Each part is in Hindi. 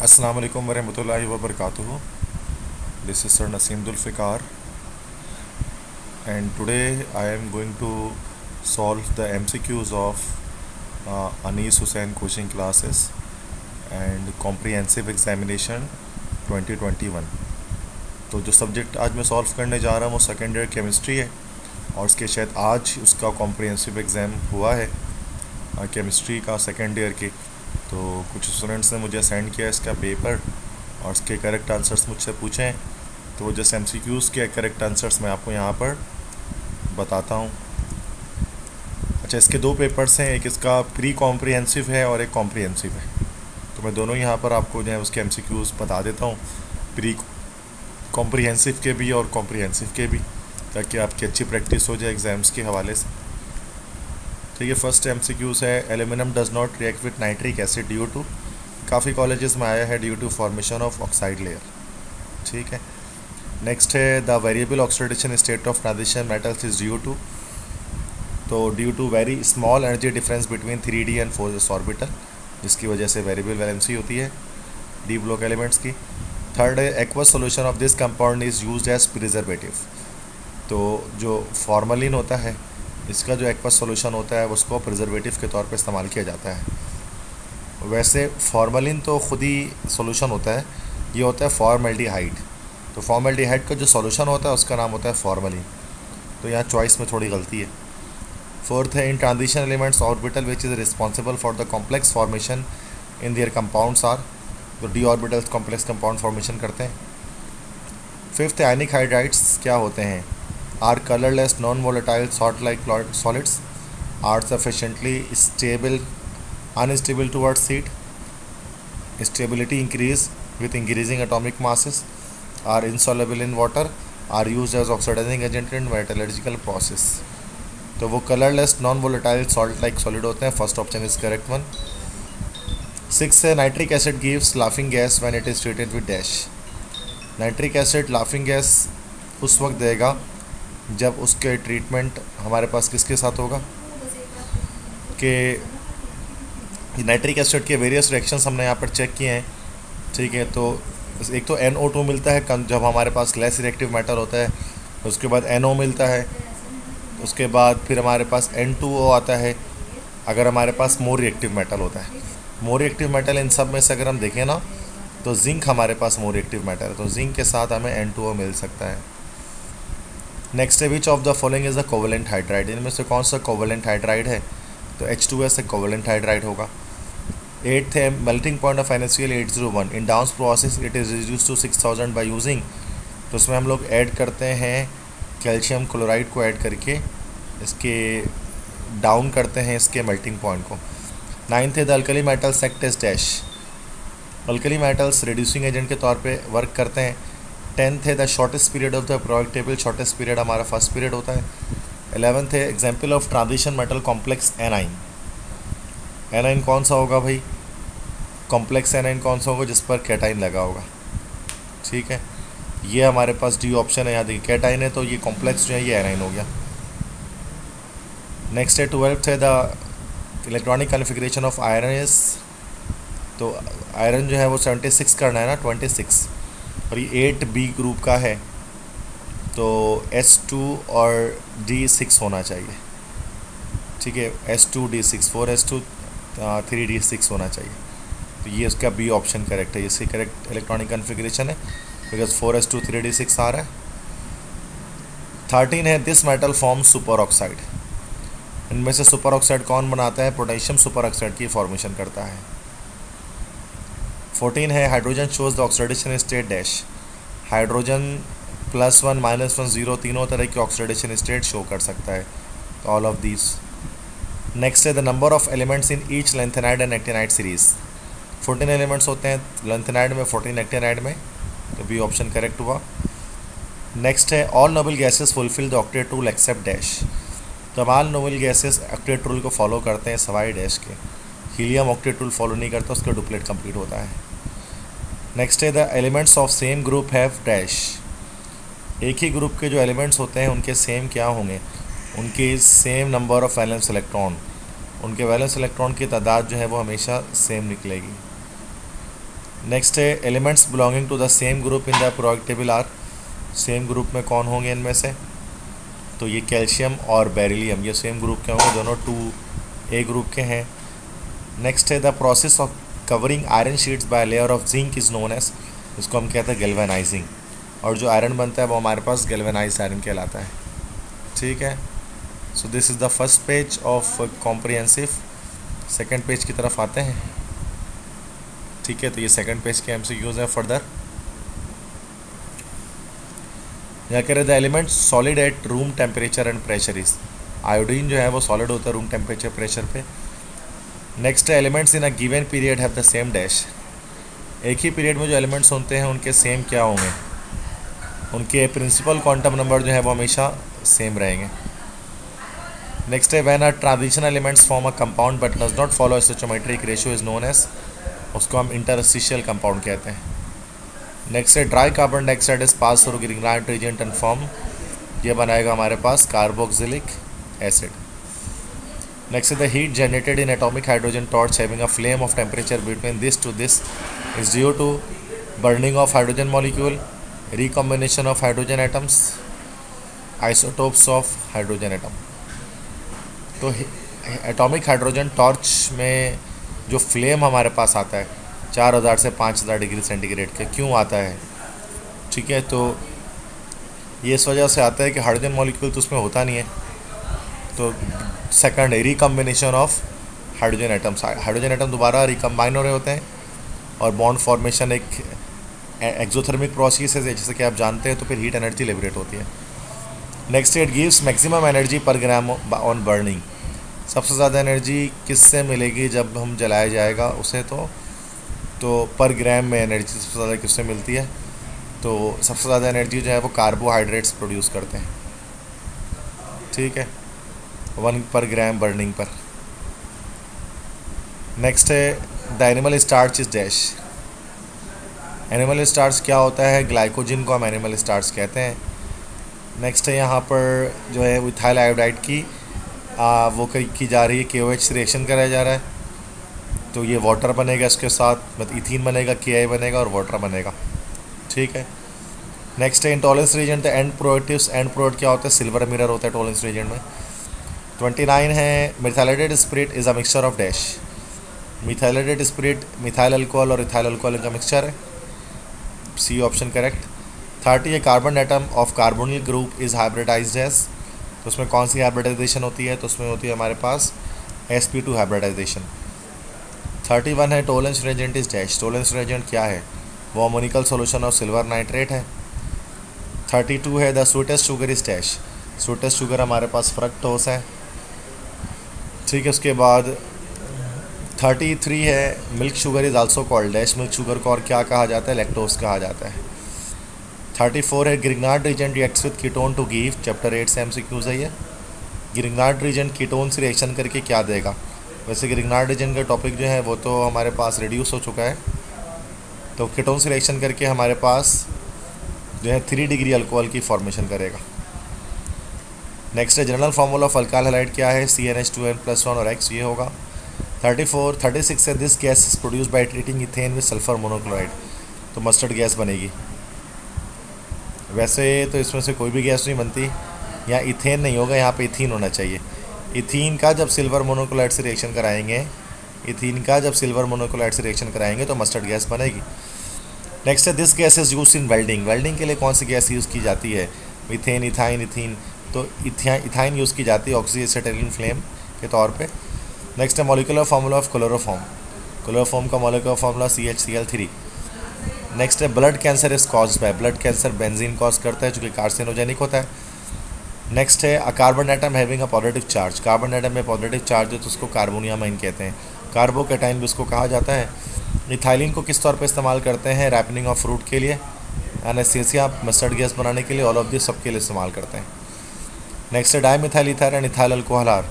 Assalamu alaikum warahmatullahi wabarakatuh. This is Sir Naseem Dulfikar, and today I am going to solve the MCQs of Anis Hussain coaching classes and comprehensive examination 2021. तो जो सब्जेक्ट आज मैं सॉल्व करने जा रहा हूँ वो सेकेंड ईयर केमिस्ट्री है और उसके शायद आज उसका कॉम्प्रिहेंसिव एग्ज़ाम हुआ है केमिस्ट्री का सेकेंड ईयर की। तो कुछ स्टूडेंट्स ने मुझे सेंड किया इसका पेपर और इसके करेक्ट आंसर्स मुझसे पूछे हैं, तो वो जैसे MCQs के करेक्ट आंसर्स मैं आपको यहाँ पर बताता हूँ। अच्छा, इसके दो पेपर्स हैं, एक इसका प्री कॉम्प्रिहेंसिव है और एक कॉम्प्रिहेंसिव है। तो मैं दोनों यहाँ पर आपको जो है उसके MCQs बता देता हूँ, प्री कॉम्प्रिहेंसिव के भी और कॉम्प्रिहेंसिव के भी, ताकि आपकी अच्छी प्रैक्टिस हो जाए एग्ज़ाम्स के हवाले से। ठीक है, फर्स्ट MCQs है, aluminium does not react with nitric acid due to, काफ़ी कॉलेजेस में आया है, due to formation of oxide layer. ठीक है, नेक्स्ट है the variable oxidation state of transition metals is due to, तो due to very small energy difference between 3d and 4s orbital, जिसकी वजह से वेरिएबल वैलेंसी होती है डी ब्लॉक एलिमेंट्स की। थर्ड है aqueous solution of this compound is used as preservative, तो जो फॉर्मलिन होता है इसका जो एक्वस सोल्यूशन होता है उसको प्रिजर्वेटिव के तौर पे इस्तेमाल किया जाता है। वैसे फॉर्मलिन तो खुद ही सोल्यूशन होता है, ये होता है फॉर्मल्डिहाइड, तो फॉर्मल्डिहाइड का जो सोल्यूशन होता है उसका नाम होता है फॉर्मलिन, तो यहाँ चॉइस में थोड़ी गलती है। फोर्थ है in transition elements orbital which is responsible for the complex formation in their compounds are, तो d orbitals complex compound formation करते हैं। फिफ्थ आयनिक हाइड्राइड्स क्या होते हैं, are colourless non volatile salt like solids, are sufficiently stable unstable towards heat, stability increase with increasing atomic masses, are insoluble in water, are used as oxidising agent in metallurgical process. तो वो colourless non volatile salt like solid होते हैं, first option is correct one. Six है nitric acid gives laughing gas when it is treated with dash, nitric acid laughing gas उस वक्त देगा जब उसके ट्रीटमेंट हमारे पास किसके साथ होगा, कि नाइट्रिक एसिड के वेरियस रिएक्शंस हमने यहाँ पर चेक किए हैं। ठीक है, तो एक तो NO2 मिलता है जब हमारे पास लेस रिएक्टिव मेटल होता है, उसके बाद NO मिलता है, उसके बाद फिर हमारे पास N2O आता है अगर हमारे पास मोर रिएक्टिव मेटल होता है। मोर रिएक्टिव मेटल इन सब में से अगर हम देखें ना तो जिंक हमारे पास मोर रिएक्टिव मेटल है, तो जिंक के साथ हमें N2O मिल सकता है। नेक्स्ट है which of the following is the covalent hydride, इनमें से कौन सा कोवेलेंट हाइड्राइड है, तो H2S एक कोवेलेंट हाइड्राइड होगा। एट्थ है melting point of NaCl 801, in down process it is reduce to 6000 by using, तो उसमें हम लोग ऐड करते हैं कैल्शियम क्लोराइड को ऐड करके इसके डाउन करते हैं इसके मेल्टिंग पॉइंट को। नाइन्थ है the alkali metals act as dash, alkali metals reducing agent के तौर पे वर्क करते हैं। टेंथ है the shortest period of the product table, shortest period हमारा फर्स्ट पीरियड होता है। 11th है example of transition metal complex anion, anion कौन सा होगा भाई, कॉम्प्लेक्स एनाइन कौन सा होगा जिस पर कैटाइन लगा होगा। ठीक है, ये हमारे पास डी ऑप्शन है, यहाँ देखिए कैटाइन है तो ये कॉम्प्लेक्स जो है ये एनाइन हो गया। नेक्स्ट है 12th है the electronic configuration of iron is, तो आयरन जो है वो 76 करना है ना, 26, और ये 8B ग्रुप का है, तो S2 और D6 होना चाहिए। ठीक है, S2D6 4S2 3D6 होना चाहिए, तो ये इसका B ऑप्शन करेक्ट है, इसकी करेक्ट इलेक्ट्रॉनिक कॉन्फ़िगरेशन है बिकॉज 4S2 3D6 आ रहा है। 13 है this metal form super oxide, इनमें से सुपर ऑक्साइड कौन बनाता है, पोटेशियम सुपर ऑक्साइड की फॉर्मेशन करता है। 14 है hydrogen shows the oxidation state dash, hydrogen +1 -1 0 तीनों तरह की ऑक्सीडेशन स्टेट शो कर सकता है, तो ऑल ऑफ दीज। नेक्स्ट है the number of elements in each lanthanide and actinide series, 14 elements होते हैं लेंथेनाइड में, 14 एक्टिनाइड में, तो बी ऑप्शन करेक्ट हुआ। नेक्स्ट है all noble gases fulfil the octet rule except dash, तमाम नोबल गैसेस ऑक्टेट रूल को फॉलो करते हैं सवाई डैश के, हीलियम ऑक्टेट रूल फॉलो नहीं करता, उसका डुप्लेट कंप्लीट होता है। नेक्स्ट है the elements of same group have dash, एक ही ग्रुप के जो एलिमेंट्स होते हैं उनके सेम क्या होंगे, उनके same number of valence electron, उनके वैलेंस इलेक्ट्रॉन की तादाद जो है वो हमेशा सेम निकलेगी। नेक्स्ट है elements belonging to the same group in the periodic table are, same group में कौन होंगे इनमें से, तो ये कैल्शियम और बेरिलियम ये सेम ग्रुप के होंगे, दोनों 2A ग्रुप के हैं। नेक्स्ट है the process of covering iron sheets by layer of zinc is known as, इसको हम कहते हैं गैल्वेनाइजिंग, और जो आयरन बनता है वो हमारे पास गैल्वेनाइज्ड आयरन कहलाता है। ठीक है, so this is the first page of comprehensive. Second page की तरफ आते हैं। ठीक है, तो ये सेकंड पेज के MCQs हैं फर्दर। यहाँ कह रहे the element solid at room temperature and pressure is, iodine जो है वो सॉलिड होता है रूम टेम्परेचर प्रेशर पे। Next elements in a given period have the same dash, एक ही पीरियड में जो एलिमेंट्स होते हैं उनके सेम क्या होंगे, उनके प्रिंसिपल क्वांटम नंबर जो है वो हमेशा सेम रहेंगे। नेक्स्ट है when a transition elements form a compound but does not follow stoichiometric ratio is known as, उसको हम इंटरस्टिशियल कंपाउंड कहते हैं। नेक्स्ट है dry carbon dioxide is pass through Grignard reagent and form, ये बनाएगा हमारे पास कार्बोक्सिलिक एसिड। नेक्स्ट है the heat generated in atomic hydrogen torch having a flame of temperature between this to this is due to burning of hydrogen molecule, recombination of hydrogen atoms, isotopes of hydrogen atom. तो एटॉमिक हाइड्रोजन टॉर्च में जो फ्लेम हमारे पास आता है 4000 से 5000 डिग्री सेंटीग्रेड के, क्यों आता है, ठीक है, तो ये इस वजह से आता है कि हाइड्रोजन मॉलिक्यूल तो उसमें होता नहीं है, तो second recombination of hydrogen atoms, hydrogen atom दोबारा रिकम्बाइन हो रहे होते हैं और बॉन्ड फॉर्मेशन एक एक्सोथर्मिक प्रोसेस है जैसे कि आप जानते हैं, तो फिर हीट एनर्जी लिबरेट होती है। Next it gives maximum energy पर ग्राम ऑन बर्निंग, सबसे ज़्यादा एनर्जी किससे मिलेगी जब हम जलाया जाएगा उसे, तो पर ग्राम में एनर्जी सबसे ज़्यादा किससे मिलती है, तो सबसे ज़्यादा एनर्जी जो है वो कार्बोहाइड्रेट्स प्रोड्यूस करते हैं। ठीक है, 1 पर ग्राम बर्निंग पर। नेक्स्ट है the animal starch is dash, animal starch क्या होता है, ग्लाइकोजिन को हम एनिमल स्टार्च कहते हैं। नेक्स्ट है यहाँ पर जो है इथाइल आयोडाइड की वो की जा रही है, KOH रिएक्शन कराया जा रहा है, तो ये वाटर बनेगा इसके साथ, मतलब इथीन बनेगा, Ki बनेगा और वाटर बनेगा। ठीक है, नेक्स्ट है in Tollens reagent the end products, end product क्या होता है, सिल्वर मिरर होता है टॉलेंस रीजन में। 29 है methylated spirit is a mixture of dash, methylated spirit methyl alcohol और इथाइल अल्कोहल का मिक्सचर है, C ऑप्शन करेक्ट। 30 है carbon atom of carbonyl group is hybridised as, तो उसमें कौन सी हाइब्रिडाइजेशन होती है, तो उसमें होती है हमारे पास sp2 हाइब्रिडाइजेशन। 31 है Tollens reagent is dash, Tollens reagent क्या है, वो ammoniacal solution of silver nitrate है। 32 है the sweetest sugar is dash, sweetest sugar हमारे पास फ्रक्टोस है। ठीक है, उसके बाद 33 है milk sugar is also called dash, milk sugar को और क्या कहा जाता है, लैक्टोस कहा जाता है। 34 है Grignard reagent reacts with ketone to give, chapter 8 से MCQs है ये। ग्रिग्नार्ड रीजेंट कीटोन से रिएक्शन करके क्या देगा, वैसे ग्रिग्नार्ड रीजेंट का टॉपिक जो है वो तो हमारे पास रिड्यूस हो चुका है, तो कीटोन से रिएक्शन करके हमारे पास जो है 3 डिग्री अल्कोहल की फॉर्मेशन करेगा। नेक्स्ट है general formula of alkyl halide क्या है, CnH2n+1 और X, ये होगा। 36 है this gas is produce by treating ethane with sulphur monochloride, तो मस्टर्ड गैस बनेगी। वैसे तो इसमें से कोई भी गैस नहीं बनती, यहाँ इथेन नहीं होगा, यहाँ पे इथीन होना चाहिए। इथीन का जब सिल्वर मोनोक्लोराइड से रिएक्शन कराएंगे, इथीन का जब सिल्वर मोनोक्लोराइड से रिएक्शन कराएंगे तो मस्टर्ड गैस बनेगी। नेक्स्ट है this gas is use in welding, welding के लिए कौन सी गैस यूज़ की जाती है, मीथेन, इथाइन, इथीन, तो इथाइन यूज़ की जाती है ऑक्सीएसिटिलीन फ्लेम के तौर पे। नेक्स्ट है molecular formula of chloroform, chloroform का मॉलिक्यूलर फार्मूला CHCl3। नेक्स्ट है blood cancer is caused by, blood cancer benzene cause करता है जो कि कार्सिनोजेनिक होता है। नेक्स्ट है a carbon atom having a positive charge, carbon atom में पॉजिटिव चार्ज है तो उसको कार्बोनियामाइन कहते हैं, कार्बोकैटाइन भी उसको कहा जाता है। इथाइलिन को किस तौर पे इस्तेमाल करते हैं, रैपनिंग ऑफ फ्रूट के लिए, एनेस्थीसिया, मस्टर्ड गैस बनाने के लिए, ऑल ऑफ दिस सब के लिए इस्तेमाल करते हैं। नेक्स्ट है dimethyl ether and ethyl alcohol are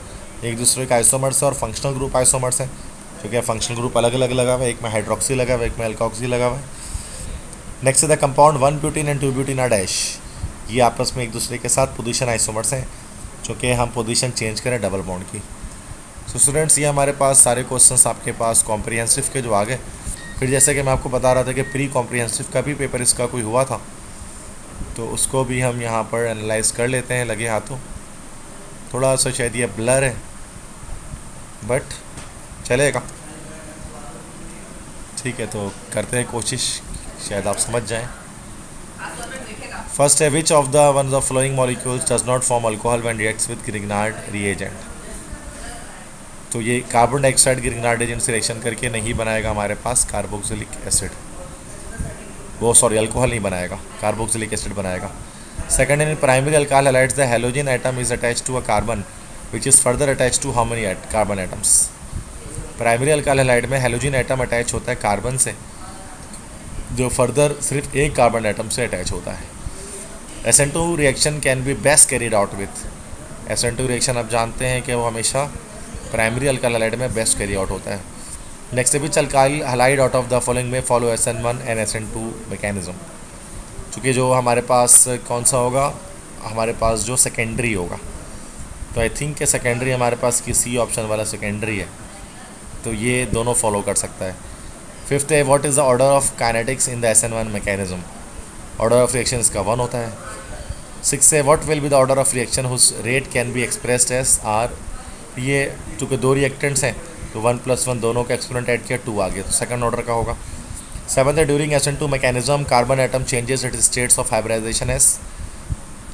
एक दूसरे के आइसोमर्स और फंक्शनल ग्रुप आइसोमर्स हैं, क्योंकि फंक्शनल ग्रुप अलग अलग लगा हुआ है, एक में हाइड्रोक्सी लगा हुआ है, एक में अल्कोक्सी लगा हुआ है। नेक्स्ट है the compound 1 butene and 2 butene are dash, ये आपस में एक दूसरे के साथ पोजीशन आइसोमर्स हैं, चूँकि हम पोजीशन चेंज करें डबल बॉन्ड की। सो स्टूडेंट्स, ये हमारे पास सारे क्वेश्चंस आपके पास कॉम्प्रिहेंसिव के जो आ गए, फिर जैसे कि मैं आपको बता रहा था कि प्री कॉम्प्रिहेंसिव का भी पेपर इसका कोई हुआ था, तो उसको भी हम यहाँ पर एनालाइज कर लेते हैं लगे हाथों। थोड़ा सा शायद ये ब्लर है बट चलेगा, ठीक है। तो करते हैं कोशिश, शायद आप समझ जाएं। फर्स्ट है, which of the one of flowing molecules does not form alcohol when reacts with Grignard reagent. तो ये कार्बन डाइऑक्साइड ग्रिग्नार्ड एजेंट से रिएक्शन करके नहीं बनाएगा हमारे पास कार्बोक्सिलिक एसिड, वो सॉरी अल्कोहल नहीं बनाएगा, कार्बोक्सिलिक एसिड बनाएगा। Second, in primary alkyl halides the halogen atom is attached to a carbon which is further attached to how many carbon atoms. Primary alkyl halide में हैलोजन एटम अटैच होता है कार्बन से, जो फर्दर सिर्फ एक कार्बन एटम से अटैच होता है। SN2 reaction can be best carried out with, SN2 reaction आप जानते हैं कि वो हमेशा प्राइमरी अल्काइल हैलाइड में बेस्ट कैरी आउट होता है। Next, which alkyl halide out of the following में follow SN1 and SN2 mechanism. चूँकि जो हमारे पास कौन सा होगा, हमारे पास जो सेकेंडरी होगा, तो आई थिंक कि सेकेंडरी हमारे पास सी ऑप्शन वाला सेकेंडरी है, तो ये दोनों फॉलो कर सकता है। फिफ्थ है, what is the order of kinetics in the SN1 mechanism. Order of reaction इसका 1 होता है। सिक्स है, what will be the order of reaction whose rate can be expressed as R. ये चूँकि 2 रिएक्टेंट्स हैं तो 1 + 1 दोनों का एक्सपोनेंट ऐड किया 2 आ गया, तो सेकंड ऑर्डर का होगा। सेवंथ है, during SN2 mechanism carbon atom changes it states of hybridisation as.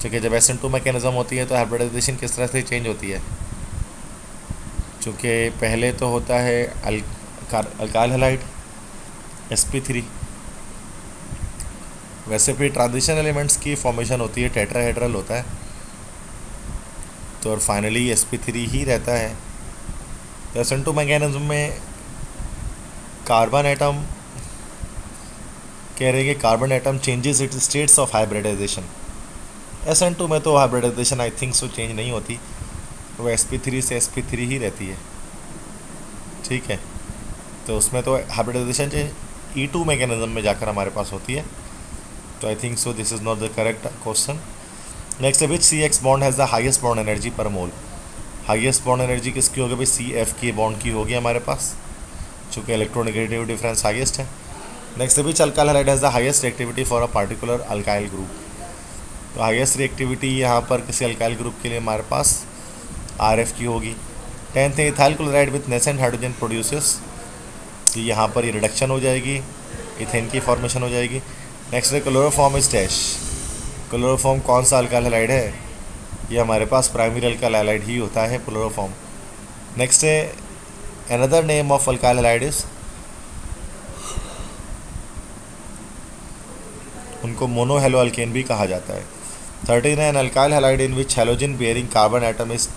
चूँकि जब SN2 मैकेनिज्म होती है तो हाइब्रिडाइजेशन किस तरह से चेंज होती है, चूँकि पहले तो होता है अल्काइल हैलाइड sp3, वैसे भी ट्रांजिशन एलिमेंट्स की फॉर्मेशन होती है, टेट्राहेड्रल होता है, तो और फाइनली sp3 ही रहता है। तो SN2 मैकेनिज्म में कार्बन एटम कह रहे हैं कि carbon atom changes it states of hybridisation. SN2 में तो hybridisation I think so change नहीं होती, तो sp3 से sp3 ही रहती है, ठीक है। तो उसमें तो हाइब्रिडाइजेशन चेंज E2 मैकेनिज्म में जाकर हमारे पास होती है, तो आई think so this is not the correct question. Next, which CX bond has the highest bond energy पर मोल। हाईएस्ट बॉन्ड एनर्जी किसकी होगी भाई, CF की बॉन्ड की होगी हमारे पास, चूँकि इलेक्ट्रोनेगेटिव डिफरेंस हाईएस्ट है। Next, which alkyl halide has the highest reactivity for a particular alkyl group. तो हाईएस्ट रिएक्टिविटी यहाँ पर किसी अल्काइल ग्रुप के लिए हमारे पास RF की होगी। 10th है, ethyl chloride with nascent hydrogen produces, कि यहाँ पर ये रिडक्शन हो जाएगी, इथेन की फॉर्मेशन हो जाएगी। नेक्स्ट है, क्लोरोफॉर्म इज डैश। क्लोरोफॉर्म कौन सा अल्काइल हैलाइड है, ये हमारे पास प्राइमरी अल्काइल हैलाइड ही होता है क्लोरोफॉर्म। नेक्स्ट है, another name of alkyl halide is, उनको मोनोहेलो अल्केन भी कहा जाता है। 13 है, an alkyl halide in which halogen bearing carbon atom is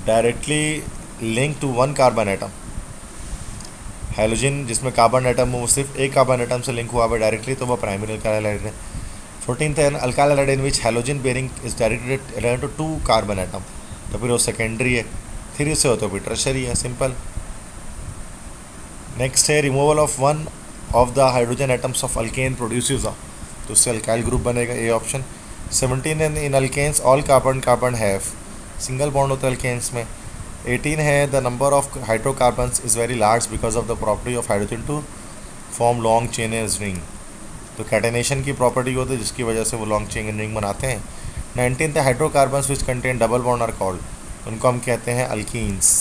directly link to 1 carbon atom. Halogen जिसमें कार्बन एटम हो, सिर्फ एक कार्बन एटम से लिंक हुआ है डायरेक्टली, तो वह प्राइमरी अल्काइल हैलाइड है। 14th है, alkyl halide in which halogen bearing is directly related to 2 carbon atom, तो फिर वो सेकेंडरी है। 3 से हो तो फिर टर्शरी है, सिंपल। नेक्स्ट है, removal of 1 of the hydrogen atoms of alkane produces, तो उससे अल्काइल ग्रुप बनेगा, ए ऑप्शन। 17 है, in alkanes all carbon have single bond होता है अल्केन्स में। 18 है, the number of hydrocarbons is very large because of the property of hydrogen to form long chain ring, तो कैटेनेशन की प्रॉपर्टी होती है जिसकी वजह से वो लॉन्ग चेन रिंग बनाते हैं। 19th है, hydrocarbons which contain double bond are called, उनको हम कहते हैं अल्कीन्स।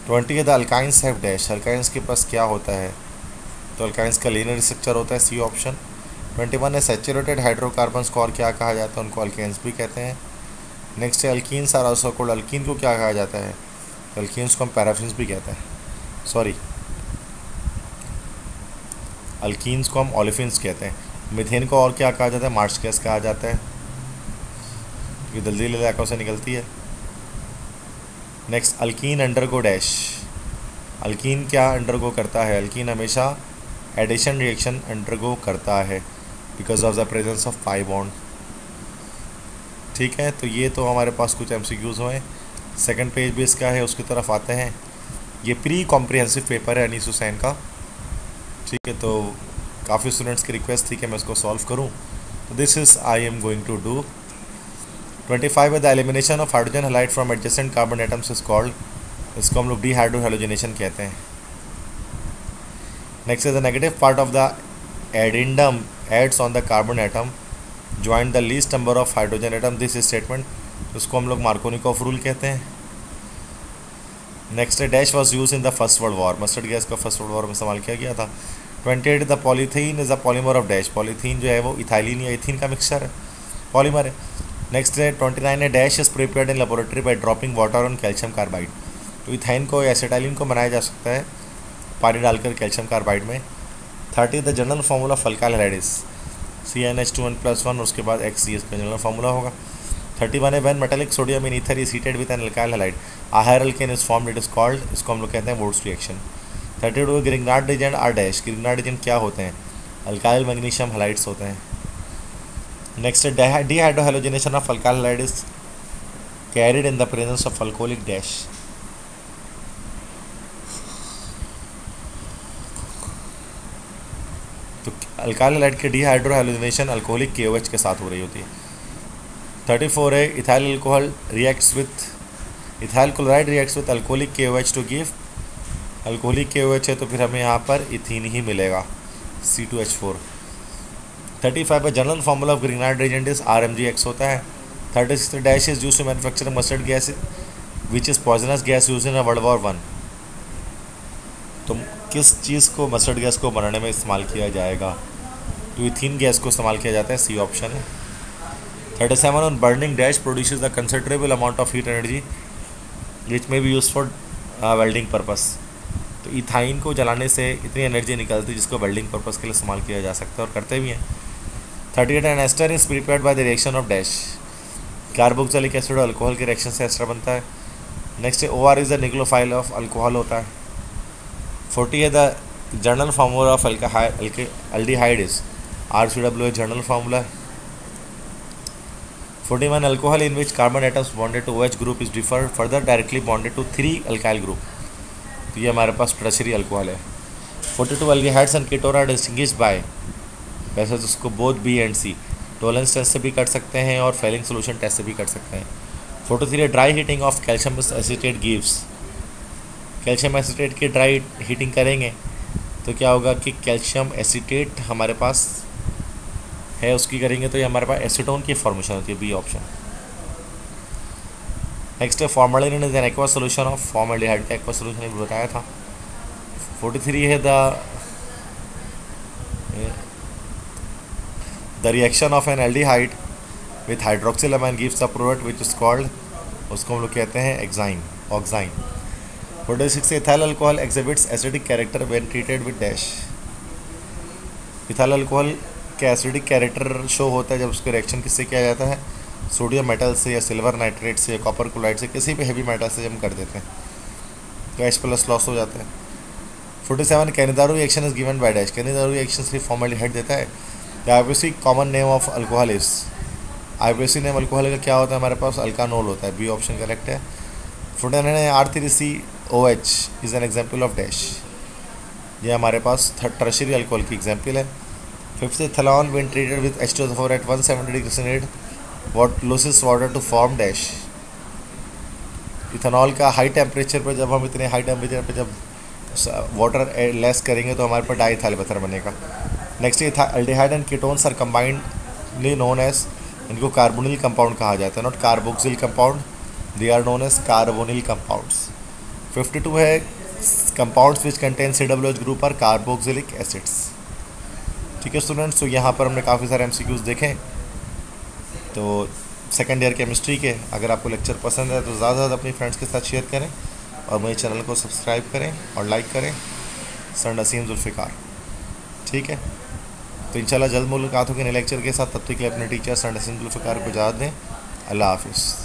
20 है, the alkynes have dash, alkynes के पास क्या होता है, तो अल्काइंस का लीनियर स्ट्रक्चर होता है, सी ऑप्शन। 21 है, सैचुरेटेड हाइड्रोकार्बन्स को और क्या कहा जाता है, उनको अल्केन्स भी कहते हैं। नेक्स्ट है, alkenes are also called, alkene को क्या कहा जाता है, तो अल्कीन्स को हम पैराफिन्स भी कहते हैं, सॉरी अल्कीन्स को हम ओलिफिन्स कहते हैं। मीथेन को और क्या कहा जाता है, मार्च गैस कहा जाता है, ये दलदली इलाकों से निकलती है। Next, alkyne undergo dash, alkyne क्या अंडरगो करता है, अल्कीन हमेशा एडिशन रिएक्शन अंडरगो करता है because of the presence of pi bond, ठीक है। तो ये तो हमारे पास कुछ MCQs हुए। सेकंड पेज भी इसका है, उसकी तरफ आते हैं। ये प्री कॉम्प्रिहेंसिव पेपर है अनीस हुसैन का, ठीक है। तो काफ़ी स्टूडेंट्स की रिक्वेस्ट थी कि मैं इसको सॉल्व करूं, तो this is I am going to do. 25 है, the elimination of hydrogen halide from adjacent carbon atoms is called, इसको हम लोग डीहाइड्रो हैलोजिनेशन कहते हैं। Next is the negative part of the addendum adds on the carbon atom join the least number of hydrogen atom, this statement, उसको हम लोग मार्कोनिकॉफ रूल कहते हैं। नेक्स्ट है dash was use in the first world war, mustard gas का फर्स्ट वर्ल्ड वॉर में इस्तेमाल किया गया था। 28 the polythene is the polymer of dash, polythene जो है वो इथाइलिन या इथीन का मिक्सचर है, पॉलीमर है। नेक्स्ट है 29 है dash is prepared in laboratory bye dropping water on calcium carbide, तो इथाइन को एसिटाइलिन को बनाया जा सकता है पानी डालकर कैल्शियम कार्बाइड में। 30 the general formula of alkyl halide is CnH2n+1, उसके बाद XCS का जनरल फार्मूला होगा। 31 है when metallic sodium in ether is heated with an alkyl halide a higher alkane is formed, it is called, इसको हम लोग कहते हैं Wurtz reaction. 32 Grignard agent are dash, Grignard agent क्या होते हैं, अल्काइल मैग्नीशियम हैलाइड्स होते हैं। नेक्स्ट है dehydrohalogenation of alkyl halide is carried in the presence of alcoholic dash, तो अल्काइल हैलाइड के डीहाइड्रोहैलोजिनेशन अल्कोहलिक KOH के साथ हो रही होती है। 34 है ethyl alcohol reacts with, ethyl chloride reacts with alcoholic KOH to give, alcoholic KOH है तो फिर हमें यहाँ पर इथीन ही मिलेगा, C2H4। 35 है general formula of Grignard agent is RMgX होता है। 36 dash is used to manufacture mustard gas which is poisonous gas use in world war 1, तो किस चीज़ को मस्टर्ड गैस को बनाने में इस्तेमाल किया जाएगा, तो इथीन गैस को इस्तेमाल किया जाता है, C ऑप्शन है। 37 on burning dash produces the considerable amount of heat energy which may be use for welding purpose, तो इथाइन को जलाने से इतनी एनर्जी निकलती है जिसको वेल्डिंग पर्पस के लिए इस्तेमाल किया जा सकता है और करते भी हैं। 38 an ester is prepared by the reaction of dash, carboxylic acid और अल्कोहल के रिएक्शन से एस्टर बनता है। Next OR is the nucleophile of alcohol होता है। 40 है the general formula of aldehyde is RCW general formula है। 41 alcohol in which carbon atoms bonded to OH group is differ further directly bonded to 3 alkyl group, तो ये हमारे पास टर्शियरी अल्कोहल है। 42 aldehydes and ketone are distinguished by, वैसे तो उसको both B and C Tollens test से भी कर सकते हैं और फेलिंग सोल्यूशन टेस्ट से भी कर सकते हैं। 43 dry heating of calcium acetate gives, calcium acetate की ड्राई हीटिंग करेंगे तो क्या होगा कि कैल्शियम एसिटेट हमारे पास है उसकी करेंगे तो ये हमारे पास एसीटोन की फॉर्मेशन होती है, B ऑप्शन। नेक्स्ट है formalin is an aqua solution of formaldehyde का एक्वा सोल्यूशन भी बताया था। 43 है the reaction of an aldehyde with hydroxylamine gives a product which is called, उसको हम लोग कहते हैं एक्साइन, ऑक्साइन। 46 ethyl alcohol exhibits acidic character when treated with dash, ethyl alcohol का एसिडिक कैरेक्टर शो होता है जब उसको रिएक्शन किससे किया जाता है, सोडियम मेटल से या सिल्वर नाइट्रेट से या कॉपर क्लोराइड से, किसी भी हैवी मेटल से हम कर देते हैं तो H+ लॉस हो जाता है। 47 Cannizzaro reaction is given by dash, Cannizzaro reaction सिर्फ फॉर्मल्डिहाइड देता है। IUPAC common name of alcohol is, IUPAC name alcohol का क्या होता है हमारे पास, अल्कानोल होता है, B ऑप्शन करेक्ट है। 49 R3COH is an example of dash, ये हमारे पास टर्शियरी अल्कोहल की एग्जाम्पल है। 50 ethanol when treated with H2SO4 at 170 degree centigrade what loses water to form dash, ethanol का हाई टेम्परेचर पर जब हम इतने हाई टेम्परेचर पर जब वाटर लेस करेंगे तो हमारे पास डाईइथाइल एथर बनेगा। Next aldehyde and ketones are combinedly known as, इनको कार्बोनिल कंपाउंड कहा जाता है, not carboxyl compound, they are known as carbonyl compounds. 52 है compounds which contain COOH group are carboxylic acids. ठीक है स्टूडेंट्स, तो यहाँ पर हमने काफ़ी सारे MCQs देखे, तो सेकेंड ईयर केमिस्ट्री के अगर आपको लेक्चर पसंद है तो ज़्यादा से ज़्यादा अपनी फ्रेंड्स के साथ शेयर करें और मेरे चैनल को सब्सक्राइब करें और लाइक करें। सर नसीम जुल्फ़िकार, ठीक है, तो इंशाल्लाह जल्द मुलाकात होगी नए लेक्चर के साथ, तब तक के लिए अपने टीचर सर नसीम जुल्फ़िकार को इजाज़त दें। अल्लाह हाफिज़।